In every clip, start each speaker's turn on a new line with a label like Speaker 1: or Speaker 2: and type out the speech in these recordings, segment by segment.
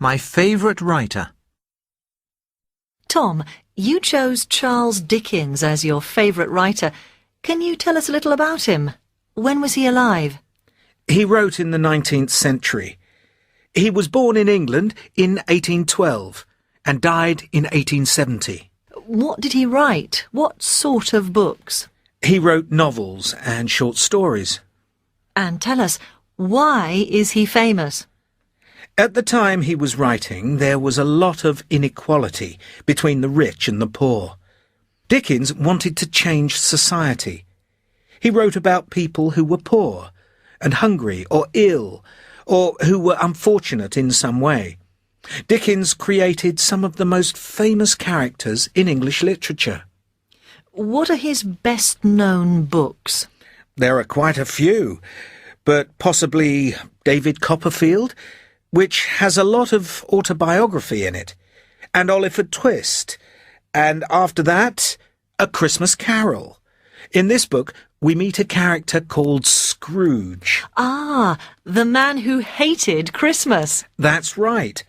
Speaker 1: My favourite writer.
Speaker 2: Tom, you chose Charles Dickens as your favourite writer. Can you tell us a little about him? When was he alive?
Speaker 1: He wrote in the 19th century. He was born in England in 1812 and died in 1870.
Speaker 2: What did he write? What sort of books?
Speaker 1: He wrote novels and short stories.
Speaker 2: And tell us, why is he famous?
Speaker 1: At the time he was writing, there was a lot of inequality between the rich and the poor. Dickens wanted to change society. He wrote about people who were poor and hungry or ill, or who were unfortunate in some way. Dickens created some of the most famous characters in English literature.
Speaker 2: What are his best-known books?
Speaker 1: There are quite a few, but possibly David Copperfield, which has a lot of autobiography in it, and Oliver Twist, and after that, A Christmas Carol. In this book, we meet a character called Scrooge.
Speaker 2: Ah, the man who hated Christmas.
Speaker 1: That's right.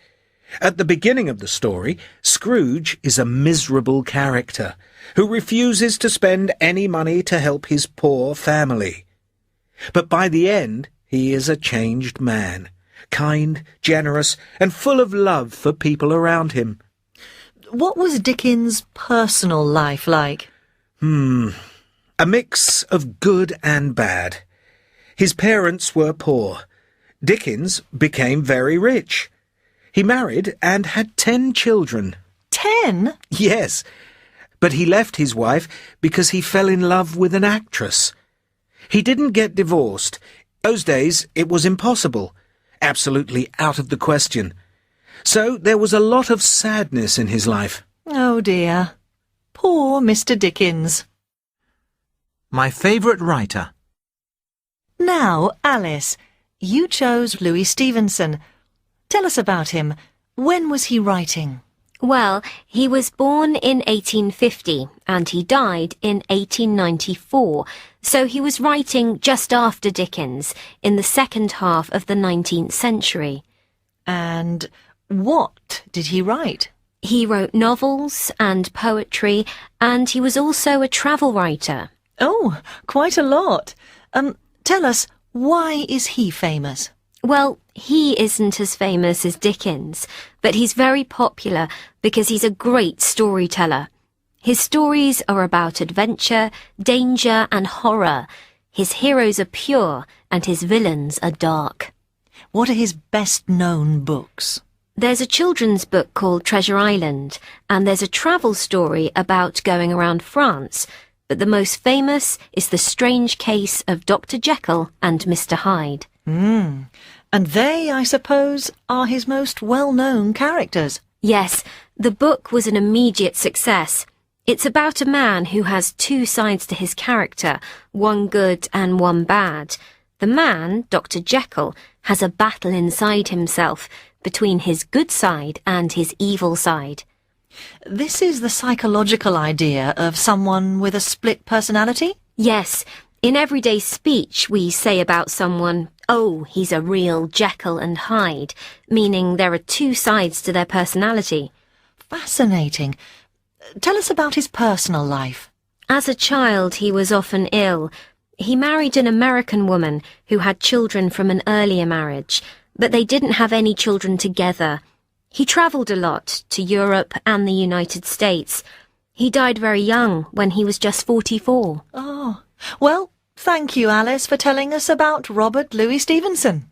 Speaker 1: At the beginning of the story, Scrooge is a miserable character who refuses to spend any money to help his poor family. But by the end, he is a changed man, kind, generous, and full of love for people around him.
Speaker 2: What was Dickens' personal life like?
Speaker 1: A mix of good and bad. His parents were poor. Dickens became very rich. He married and had 10 children.
Speaker 2: 10?
Speaker 1: Yes, but he left his wife because he fell in love with an actress. He didn't get divorced. In those days, it was impossible, absolutely out of the question. So there was a lot of sadness in his life.
Speaker 2: Oh dear. Poor Mr. Dickens.
Speaker 1: My favourite writer.
Speaker 2: Now, Alice, you chose Louis Stevenson. Tell us about him. When was he writing?
Speaker 3: Well, he was born in 1850 and he died in 1894, so he was writing just after Dickens, in the second half of the 19th century.
Speaker 2: And what did he write?
Speaker 3: He wrote novels and poetry, and he was also a travel writer.
Speaker 2: Oh, quite a lot. Tell us, why is he famous?
Speaker 3: Well, he isn't as famous as Dickens, but he's very popular because he's a great storyteller. His stories are about adventure, danger, and horror. His heroes are pure, and his villains are dark.
Speaker 2: What are his best-known books?
Speaker 3: There's a children's book called Treasure Island, and there's a travel story about going around France, but the most famous is The Strange Case of Dr. Jekyll and Mr. Hyde.
Speaker 2: And they, I suppose, are his most well-known characters.
Speaker 3: Yes, the book was an immediate success. It's about a man who has two sides to his character, one good and one bad. The man, Dr. Jekyll, has a battle inside himself between his good side and his evil side.
Speaker 2: This is the psychological idea of someone with a split personality?
Speaker 3: Yes, in everyday speech we say about someone, "Oh, he's a real Jekyll and Hyde," meaning there are two sides to their personality.
Speaker 2: Fascinating. Tell us about his personal life.
Speaker 3: As a child, he was often ill. He married an American woman who had children from an earlier marriage, but they didn't have any children together. He travelled a lot to Europe and the United States. He died very young, when he was just 44.
Speaker 2: Oh, well, thank you, Alice, for telling us about Robert Louis Stevenson.